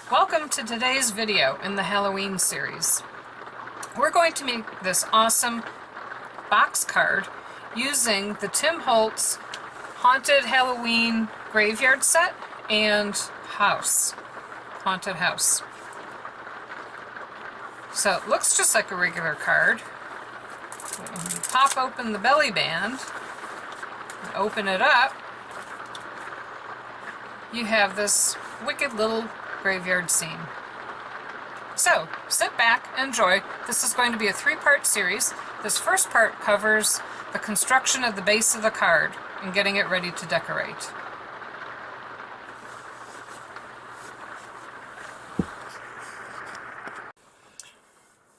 Welcome to today's video in the Halloween series. We're going to make this awesome box card using the Tim Holtz Haunted Halloween Graveyard Set and Haunted House. So it looks just like a regular card. When you pop open the belly band and open it up, you have this wicked little graveyard scene. So, sit back and enjoy. This is going to be a three-part series. This first part covers the construction of the base of the card and getting it ready to decorate.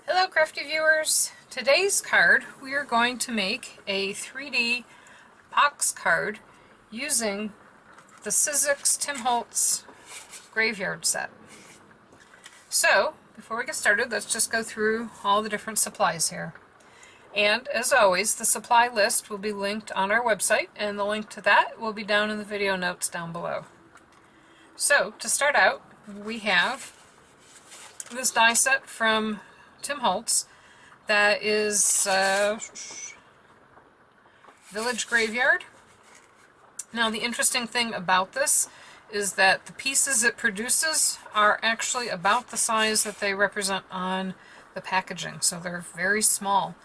Hello crafty viewers! Today's card we are going to make a 3D box card using the Sizzix Tim Holtz Graveyard Set. So, before we get started, let's just go through all the different supplies here. And, as always, the supply list will be linked on our website, and the link to that will be down in the video notes down below. So, to start out, we have this die set from Tim Holtz that is Village Graveyard. Now, the interesting thing about this is that the pieces it produces are actually about the size that they represent on the packaging, so they're very small.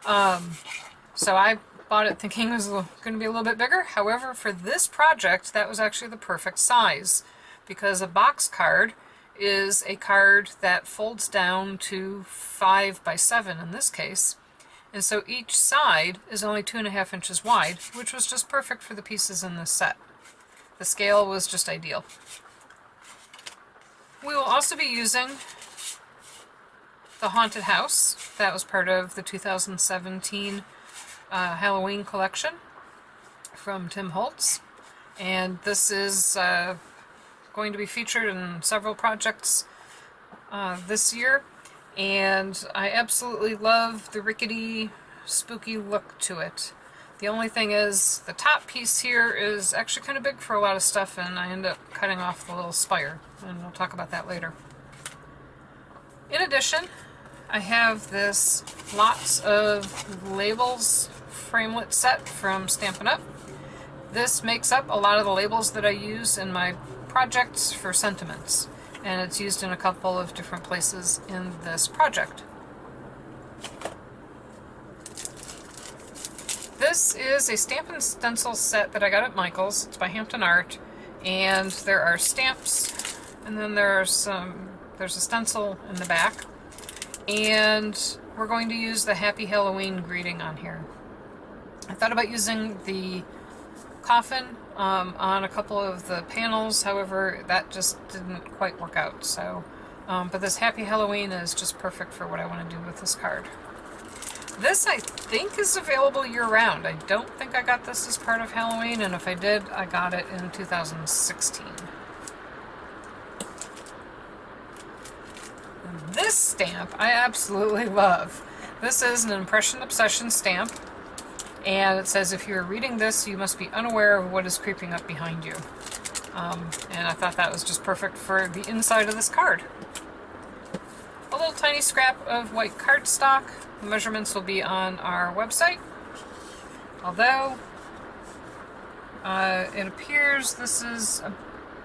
So I bought it thinking it was going to be a little bit bigger. However, for this project, that was actually the perfect size, because a box card is a card that folds down to 5 by 7 in this case, and so each side is only 2.5 inches wide, which was just perfect for the pieces in this set. The scale was just ideal. We will also be using the Haunted House. That was part of the 2017 Halloween collection from Tim Holtz. And this is going to be featured in several projects this year. And I absolutely love the rickety, spooky look to it. The only thing is, the top piece here is actually kind of big for a lot of stuff, and I end up cutting off the little spire, and we'll talk about that later. In addition, I have this lots of labels framelit set from Stampin' Up! This makes up a lot of the labels that I use in my projects for sentiments, and it's used in a couple of different places in this project. This is a stamp and stencil set that I got at Michael's. It's by Hampton Art, and there are stamps, and then there's a stencil in the back, and we're going to use the Happy Halloween greeting on here. I thought about using the coffin on a couple of the panels, however that just didn't quite work out, so but this Happy Halloween is just perfect for what I want to do with this card. This, I think, is available year-round. I don't think I got this as part of Halloween, and if I did, I got it in 2016. This stamp I absolutely love. This is an Impression Obsession stamp, and it says, if you're reading this, you must be unaware of what is creeping up behind you. And I thought that was just perfect for the inside of this card. A little tiny scrap of white cardstock. The measurements will be on our website, although it appears this is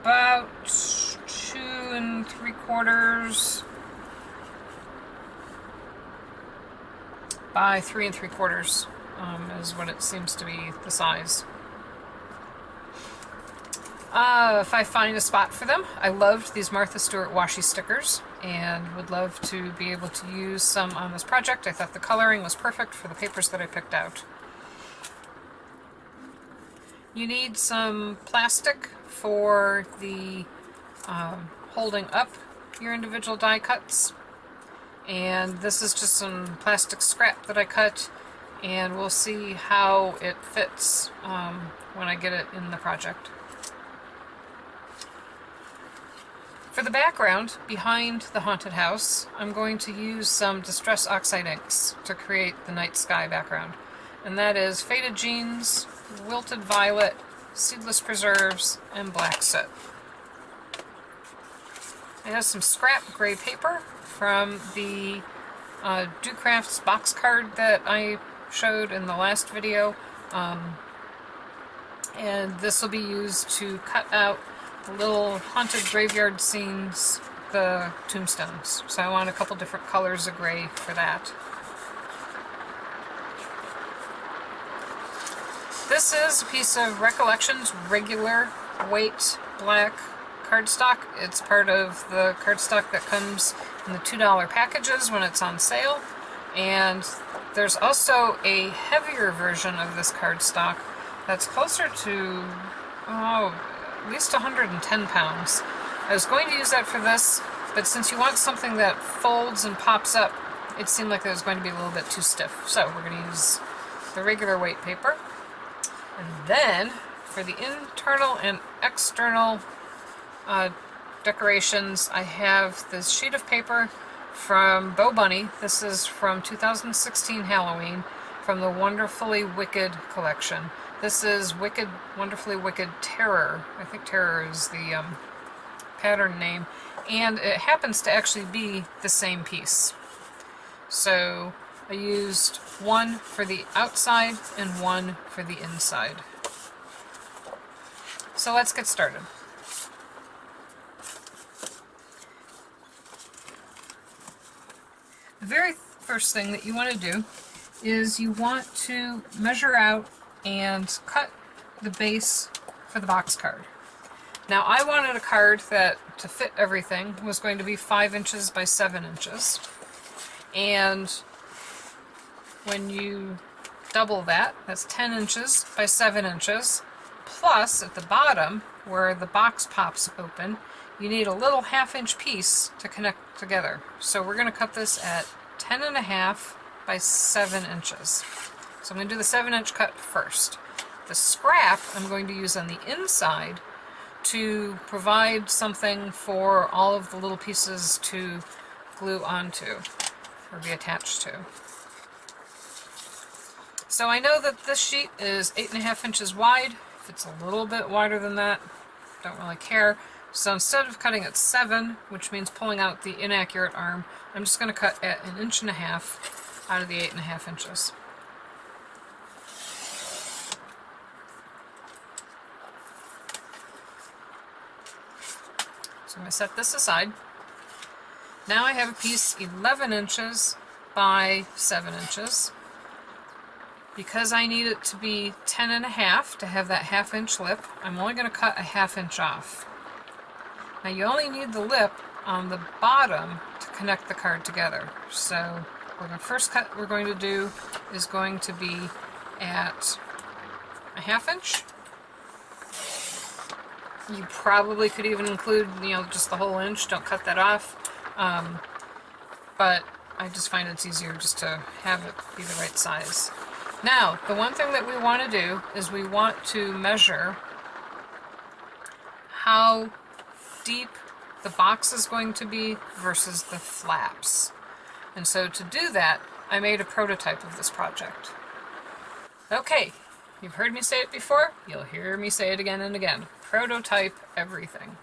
about 2 3/4 by 3 3/4 is what it seems to be the size. If I find a spot for them, I loved these Martha Stewart washi stickers and would love to be able to use some on this project. I thought the coloring was perfect for the papers that I picked out. You need some plastic for the holding up your individual die cuts, and this is just some plastic scrap that I cut, and we'll see how it fits when I get it in the project. For the background, behind the haunted house, I'm going to use some Distress Oxide inks to create the night sky background. And that is Faded Jeans, Wilted Violet, Seedless Preserves, and Black Soot. I have some scrap gray paper from the Do Crafts box card that I showed in the last video. And this will be used to cut out the little haunted graveyard scenes, the tombstones. So I want a couple different colors of gray for that. This is a piece of Recollections regular weight black cardstock. It's part of the cardstock that comes in the $2 packages when it's on sale. And there's also a heavier version of this cardstock that's closer to, at least 110 pounds. I was going to use that for this, but since you want something that folds and pops up, it seemed like it was going to be a little bit too stiff. So we're going to use the regular weight paper. And then, for the internal and external decorations, I have this sheet of paper from Bo Bunny. This is from 2016 Halloween, from the Wonderfully Wicked collection. This is Wicked, Wonderfully Wicked Terror. I think Terror is the pattern name. And it happens to actually be the same piece. So I used one for the outside and one for the inside. So let's get started. The very first thing that you want to do is you want to measure out and cut the base for the box card. Now I wanted a card that, to fit everything, was going to be 5 inches by 7 inches. And when you double that, that's 10 inches by 7 inches. Plus, at the bottom, where the box pops open, you need a little 1/2 inch piece to connect together. So we're going to cut this at 10.5 by 7 inches. So I'm going to do the 7-inch cut first. The scrap I'm going to use on the inside to provide something for all of the little pieces to glue onto or be attached to. So I know that this sheet is 8.5 inches wide. If it's a little bit wider than that, don't really care. So instead of cutting at 7, which means pulling out the inaccurate arm, I'm just going to cut at 1.5 inches out of the 8.5 inches. So I'm going to set this aside. Now I have a piece 11 inches by 7 inches. Because I need it to be 10.5 to have that 1/2 inch lip, I'm only going to cut a 1/2 inch off. Now you only need the lip on the bottom to connect the card together. So the first cut we're going to do is going to be at a 1/2 inch. You probably could even include, just the whole inch. Don't cut that off. But I just find it's easier just to have it be the right size. Now, the one thing that we want to do is we want to measure how deep the box is going to be versus the flaps. And so to do that, I made a prototype of this project. Okay, you've heard me say it before, you'll hear me say it again and again. Prototype everything.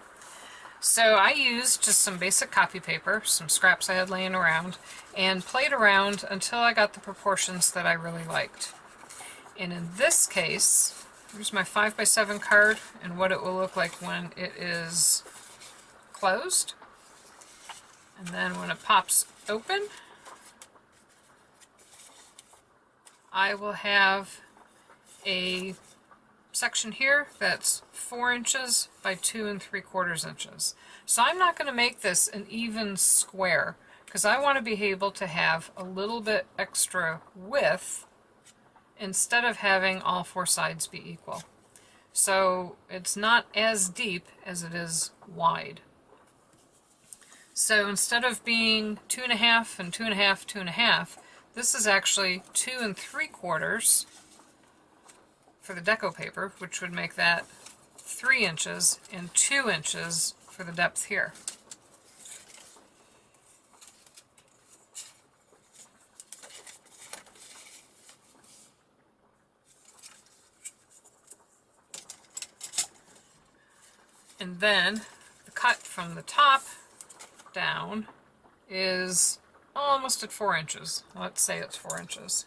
So I used just some basic copy paper, some scraps I had laying around, and played around until I got the proportions that I really liked. And in this case, here's my 5 by 7 card and what it will look like when it is closed. And then when it pops open, I will have a section here that's 4 inches by 2 3/4 inches. So I'm not going to make this an even square because I want to be able to have a little bit extra width instead of having all 4 sides be equal. So it's not as deep as it is wide. So instead of being 2.5 and 2.5, 2.5, this is actually 2 3/4 for the deco paper, which would make that 3 inches and 2 inches for the depth here. And then the cut from the top down is almost at 4 inches. Let's say it's 4 inches.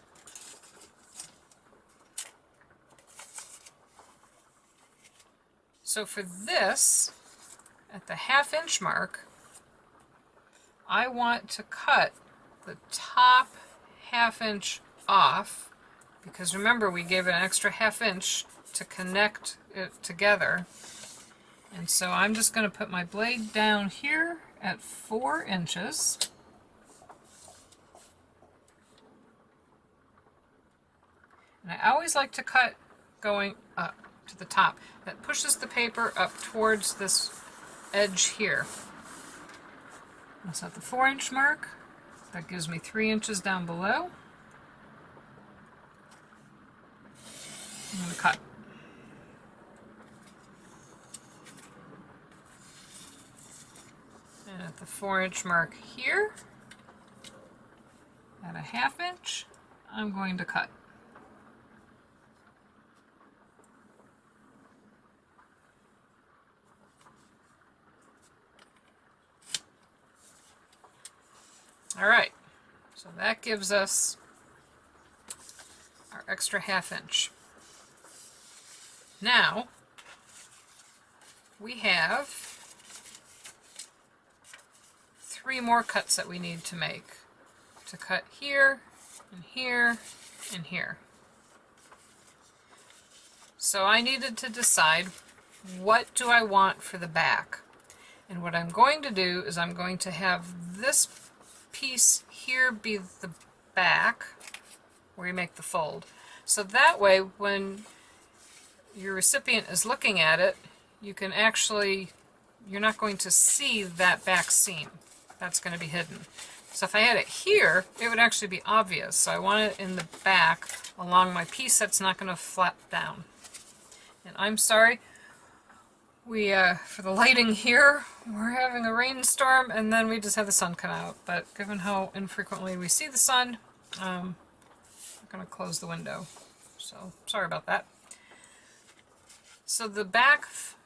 So for this, at the 1/2 inch mark, I want to cut the top 1/2 inch off, because remember we gave it an extra 1/2 inch to connect it together. And so I'm just going to put my blade down here at 4 inches. And I always like to cut going up to the top. That pushes the paper up towards this edge here. And so at the 4 inch mark, that gives me 3 inches down below. I'm going to cut. And at the 4 inch mark here, at a 1/2 inch, I'm going to cut. Alright, so that gives us our extra 1/2 inch. Now, we have 3 more cuts that we need to make. To cut here, and here, and here. So I needed to decide, what do I want for the back? And what I'm going to do is I'm going to have this piece here be the back, where you make the fold. So that way, when your recipient is looking at it, you can actually, you're not going to see that back seam. That's going to be hidden. So if I had it here, it would actually be obvious. So I want it in the back along my piece that's not going to flap down. And I'm sorry, we for the lighting here, we're having a rainstorm and then we just have the sun come out. But given how infrequently we see the sun, I'm going to close the window. So sorry about that. So the back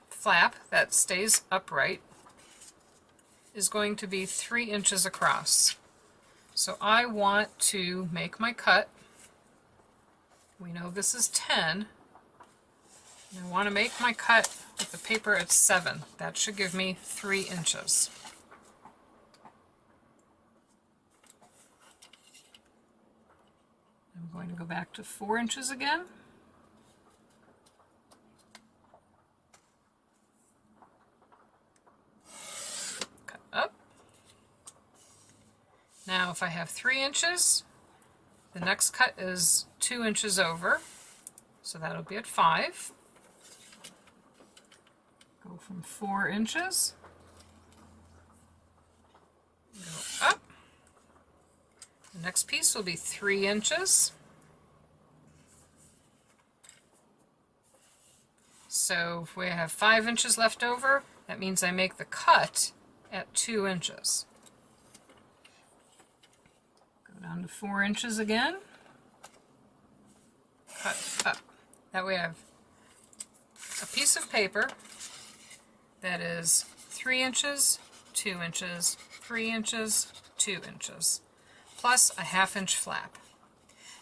flap that stays upright is going to be 3 inches across. So I want to make my cut. We know this is 10. And I want to make my cut with the paper at 7. That should give me 3 inches. I'm going to go back to 4 inches again. Cut up. Now if I have 3 inches, the next cut is 2 inches over, so that'll be at 5. Go from 4 inches, go up. The next piece will be 3 inches. So if we have 5 inches left over, that means I make the cut at 2 inches. Go down to 4 inches again, cut up. That way I have a piece of paper that is 3 inches, 2 inches, 3 inches, 2 inches, plus a 1/2 inch flap.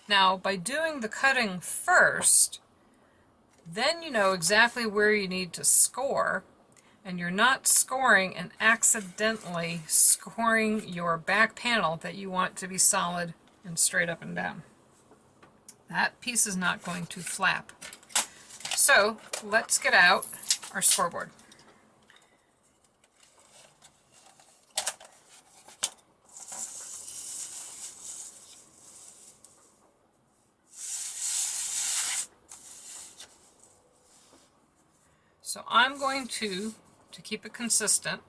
Now, by doing the cutting first, then you know exactly where you need to score, and you're not scoring and accidentally scoring your back panel that you want to be solid and straight up and down. That piece is not going to flap. So let's get out our scoreboard. So I'm going to keep it consistent,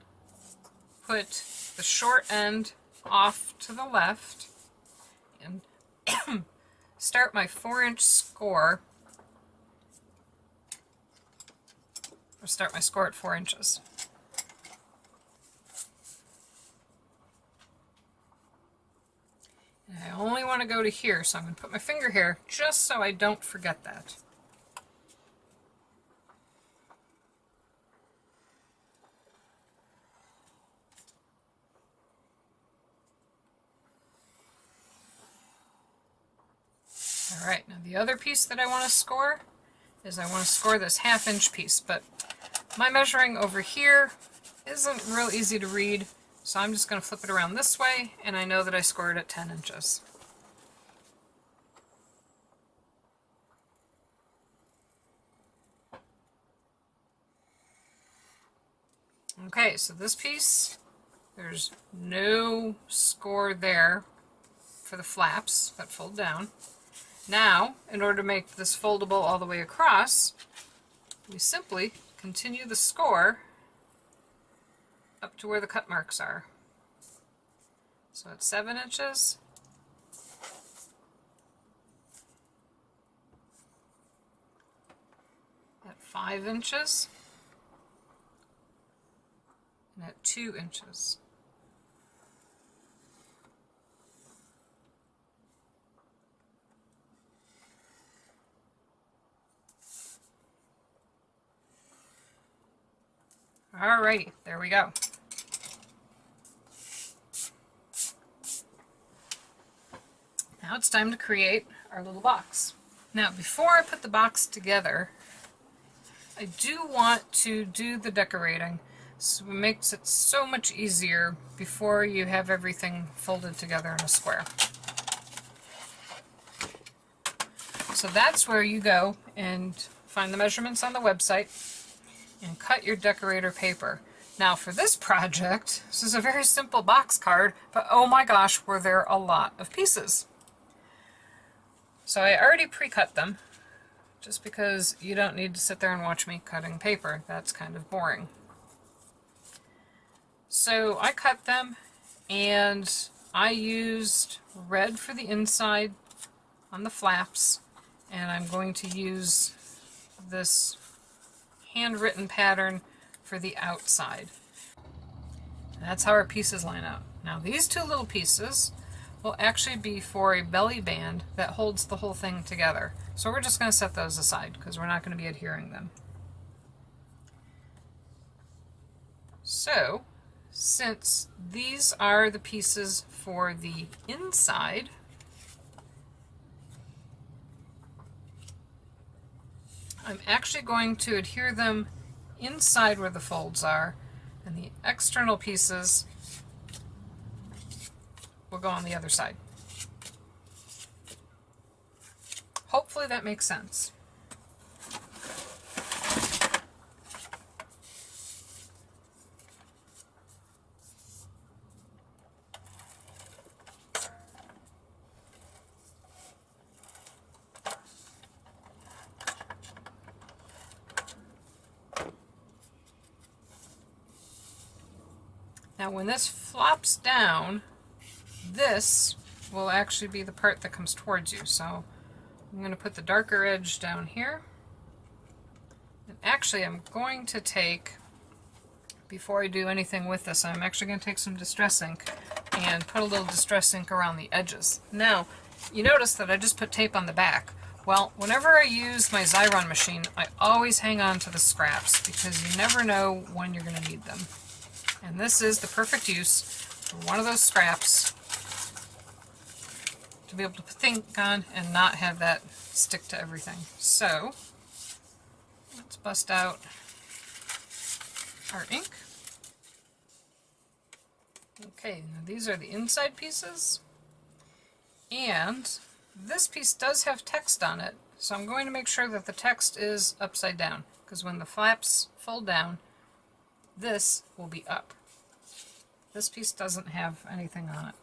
put the short end off to the left and start my 4-inch score, or start my score at 4 inches. And I only want to go to here, so I'm going to put my finger here just so I don't forget that. Alright, now the other piece that I want to score is I want to score this 1/2 inch piece, but my measuring over here isn't real easy to read, so I'm just going to flip it around this way, and I know that I scored at 10 inches. Okay, so this piece, there's no score there for the flaps that fold down. Now, in order to make this foldable all the way across, we simply continue the score up to where the cut marks are. So at 7 inches, at 5 inches, and at 2 inches. Alrighty, there we go. Now it's time to create our little box. Now before I put the box together, I do want to do the decorating, so it makes it so much easier before you have everything folded together in a square. So that's where you go and find the measurements on the website and cut your decorator paper. Now for this project, this is a very simple box card, but oh my gosh, were there a lot of pieces. So I already pre-cut them, just because you don't need to sit there and watch me cutting paper. That's kind of boring. So I cut them, and I used red for the inside on the flaps, and I'm going to use this handwritten pattern for the outside. That's how our pieces line up. Now these two little pieces will actually be for a belly band that holds the whole thing together. So we're just going to set those aside because we're not going to be adhering them. So since these are the pieces for the inside, I'm actually going to adhere them inside where the folds are, and the external pieces will go on the other side. Hopefully that makes sense. Now when this flops down, this will actually be the part that comes towards you. So I'm going to put the darker edge down here. And actually I'm going to take, before I do anything with this, I'm actually going to take some Distress ink and put a little Distress ink around the edges. Now, you notice that I just put tape on the back. Well, whenever I use my Xyron machine, I always hang on to the scraps because you never know when you're going to need them. And this is the perfect use for one of those scraps to be able to put ink on and not have that stick to everything. So, let's bust out our ink. Okay, now these are the inside pieces. And this piece does have text on it, so I'm going to make sure that the text is upside down, because when the flaps fold down, this will be up. This piece doesn't have anything on it.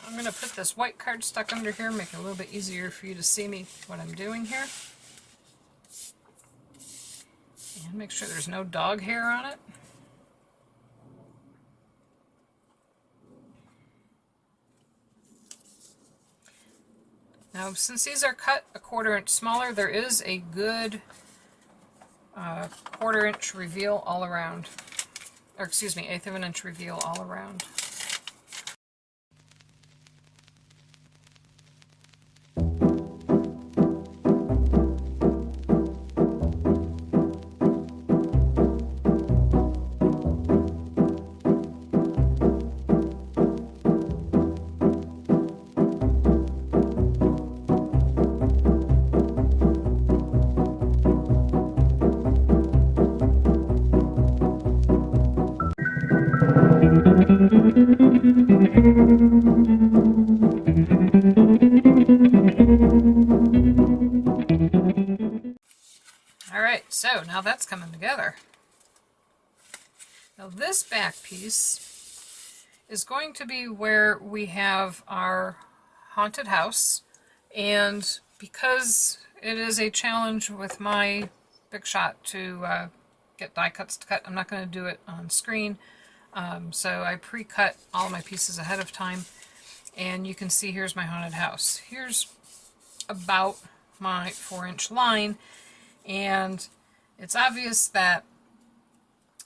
I'm going to put this white card stuck under here, make it a little bit easier for you to see me what I'm doing here. And make sure there's no dog hair on it. Now, since these are cut a 1/4 inch smaller, there is a good 1/4 inch reveal all around. or excuse me, 1/8 of an inch reveal all around. Alright, so now that's coming together. Now this back piece is going to be where we have our haunted house, and because it is a challenge with my Big Shot to get die cuts to cut, I'm not going to do it on screen. So I pre-cut all my pieces ahead of time, and you can see here's my haunted house. Here's about my 4-inch line, and it's obvious that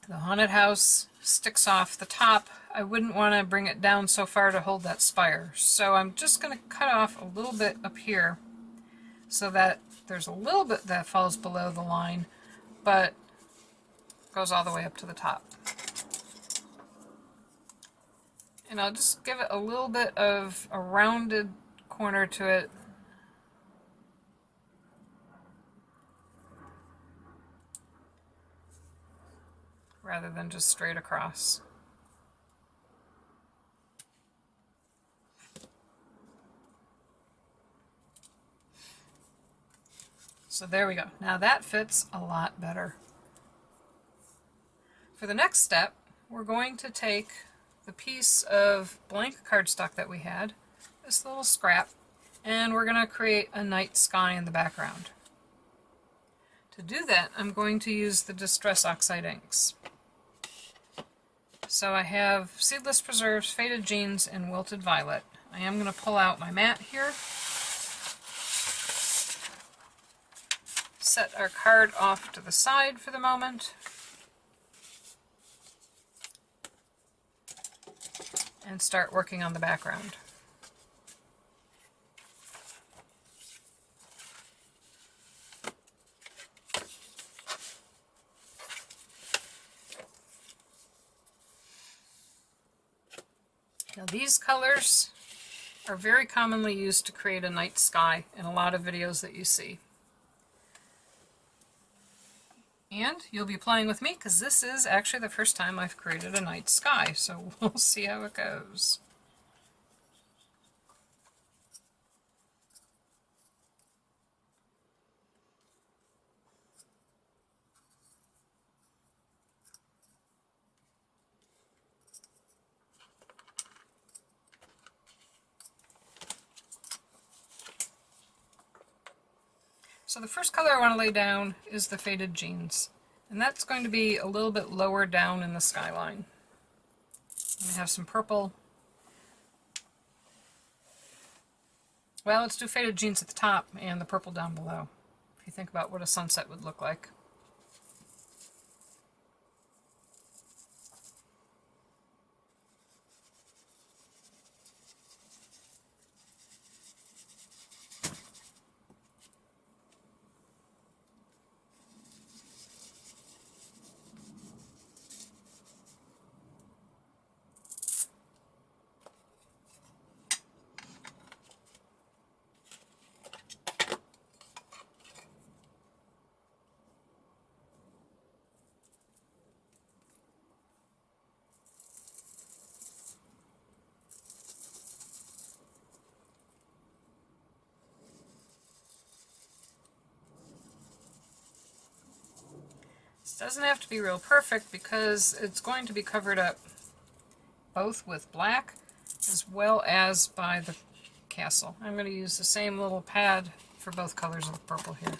the haunted house sticks off the top. I wouldn't want to bring it down so far to hold that spire, so I'm just going to cut off a little bit up here so that there's a little bit that falls below the line, but goes all the way up to the top. And I'll just give it a little bit of a rounded corner to it. Rather than just straight across. So there we go. Now that fits a lot better. For the next step, we're going to take the piece of blank cardstock that we had, this little scrap, and we're going to create a night sky in the background. To do that, I'm going to use the Distress Oxide inks. So I have Seedless Preserves, Faded Jeans, and Wilted Violet. I am going to pull out my mat here. Set our card off to the side for the moment. And start working on the background. Now these colors are very commonly used to create a night sky in a lot of videos that you see. And you'll be playing with me because this is actually the first time I've created a night sky, so we'll see how it goes. So the first color I want to lay down is the Faded Jeans, and that's going to be a little bit lower down in the skyline. I'm going to have some purple. Well, let's do Faded Jeans at the top and the purple down below, if you think about what a sunset would look like. This doesn't have to be real perfect because it's going to be covered up both with black as well as by the castle. I'm going to use the same little pad for both colors of purple here.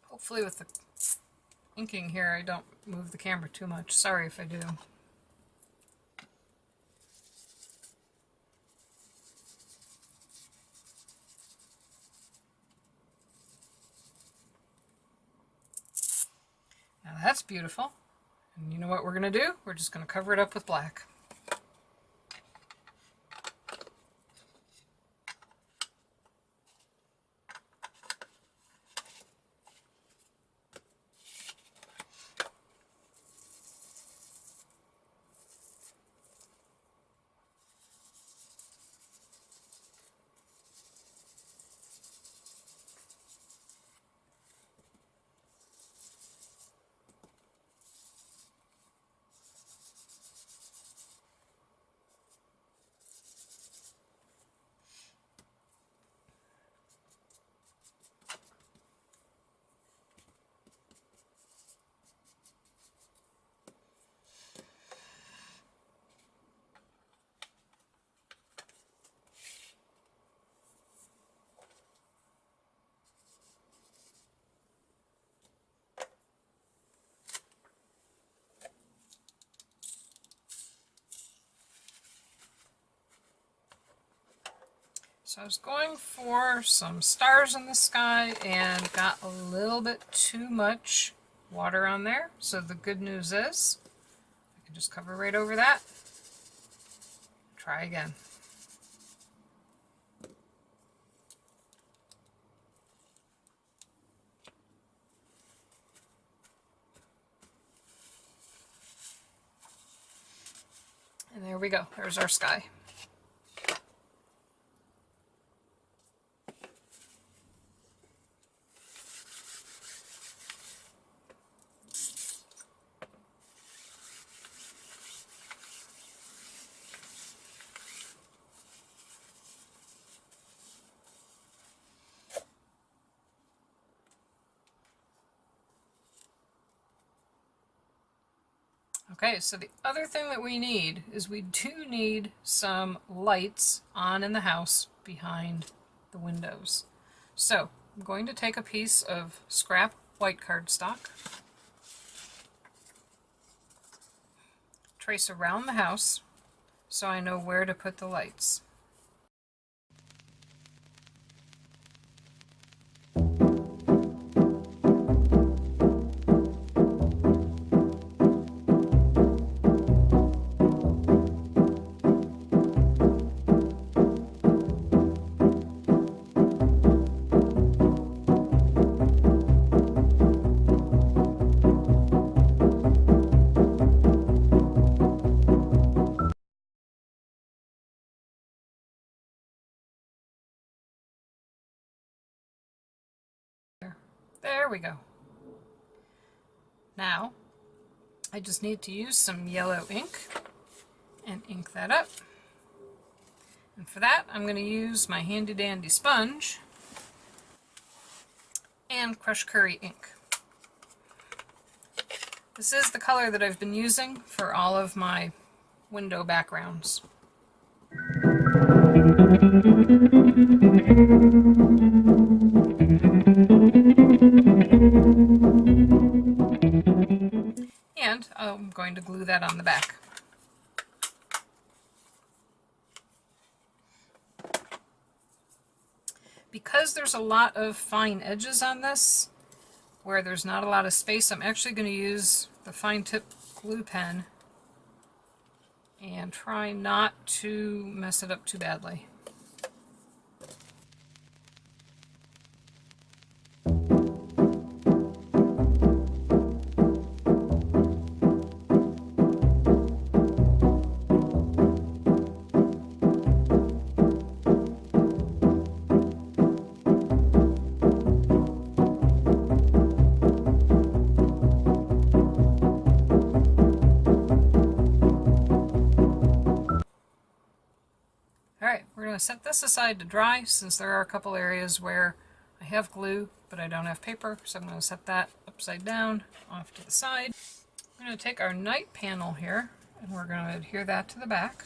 Hopefully with the inking here, I don't move the camera too much. Sorry if I do. Now that's beautiful. And you know what we're going to do? We're just going to cover it up with black. So I was going for some stars in the sky and got a little bit too much water on there. So the good news is I can just cover right over that. Try again. And there we go. There's our sky. Okay, so the other thing that we need is we do need some lights on in the house behind the windows. So I'm going to take a piece of scrap white cardstock, trace around the house so I know where to put the lights. There we go. Now, I just need to use some yellow ink and ink that up. And for that, I'm going to use my handy dandy sponge and Crush Curry ink. This is the color that I've been using for all of my window backgrounds. And I'm going to glue that on the back. Because there's a lot of fine edges on this, where there's not a lot of space, I'm actually going to use the fine tip glue pen and try not to mess it up too badly. Alright, we're going to set this aside to dry since there are a couple areas where I have glue but I don't have paper, so I'm going to set that upside down off to the side. I'm going to take our night panel here and we're going to adhere that to the back.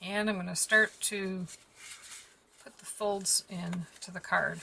And I'm going to start to put the folds in to the card.